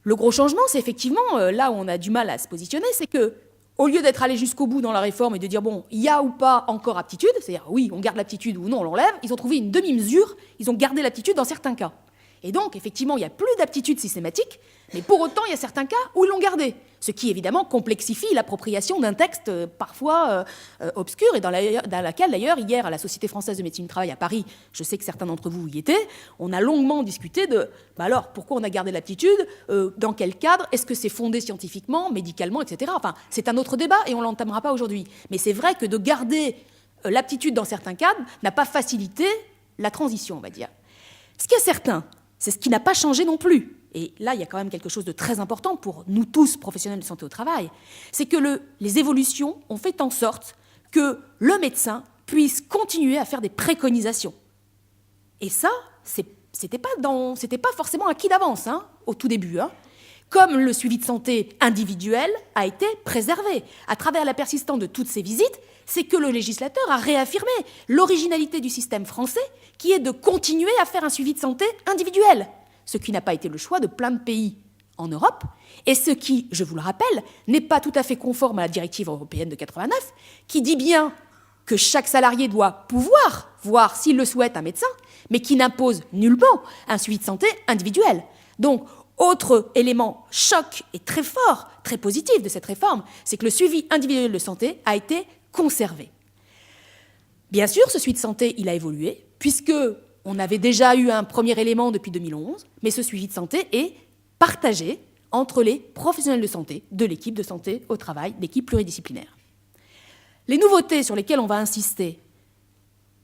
Le gros changement, c'est effectivement, là où on a du mal à se positionner, c'est que, au lieu d'être allé jusqu'au bout dans la réforme et de dire, bon, il y a ou pas encore aptitude, c'est-à-dire, oui, on garde l'aptitude ou non, on l'enlève, ils ont trouvé une demi-mesure, ils ont gardé l'aptitude dans certains cas. Et donc, effectivement, il n'y a plus d'aptitude systématique, mais pour autant, il y a certains cas où ils l'ont gardé. Ce qui, évidemment, complexifie l'appropriation d'un texte parfois obscur, et dans laquelle, d'ailleurs, hier, à la Société française de médecine du travail à Paris, je sais que certains d'entre vous y étaient, on a longuement discuté de, alors, pourquoi on a gardé l'aptitude, dans quel cadre, est-ce que c'est fondé scientifiquement, médicalement, etc. Enfin, c'est un autre débat, et on ne l'entamera pas aujourd'hui. Mais c'est vrai que de garder l'aptitude dans certains cadres n'a pas facilité la transition, on va dire. Ce qui est certain, c'est ce qui n'a pas changé non plus. Et là, il y a quand même quelque chose de très important pour nous tous, professionnels de santé au travail, c'est que les évolutions ont fait en sorte que le médecin puisse continuer à faire des préconisations. Et ça, c'était pas forcément acquis d'avance, au tout début. Comme le suivi de santé individuel a été préservé. À travers la persistance de toutes ces visites, c'est que le législateur a réaffirmé l'originalité du système français, qui est de continuer à faire un suivi de santé individuel, ce qui n'a pas été le choix de plein de pays en Europe, et ce qui, je vous le rappelle, n'est pas tout à fait conforme à la directive européenne de 89, qui dit bien que chaque salarié doit pouvoir voir, s'il le souhaite, un médecin, mais qui n'impose nullement un suivi de santé individuel. Donc, autre élément choc et très fort, très positif de cette réforme, c'est que le suivi individuel de santé a été conservé. Bien sûr, ce suivi de santé, il a évolué, puisque on avait déjà eu un premier élément depuis 2011, mais ce suivi de santé est partagé entre les professionnels de santé de l'équipe de santé au travail, l'équipe pluridisciplinaire. Les nouveautés sur lesquelles on va insister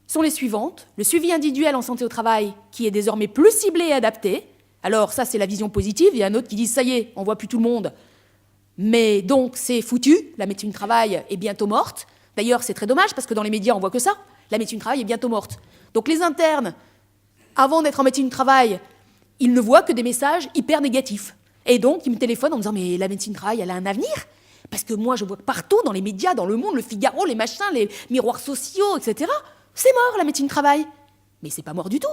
sont les suivantes. Le suivi individuel en santé au travail, qui est désormais plus ciblé et adapté. Alors ça, c'est la vision positive. Il y a un autre qui dit, ça y est, on ne voit plus tout le monde. Mais donc, c'est foutu. La médecine du travail est bientôt morte. D'ailleurs, c'est très dommage, parce que dans les médias, on voit que ça. La médecine du travail est bientôt morte. Donc les internes, avant d'être en médecine du travail, ils ne voient que des messages hyper négatifs. Et donc, ils me téléphonent en me disant, mais la médecine du travail, elle a un avenir ? Parce que moi, je vois partout, dans les médias, dans Le Monde, Le Figaro, les machins, les miroirs sociaux, etc. C'est mort, la médecine du travail. Mais c'est pas mort du tout.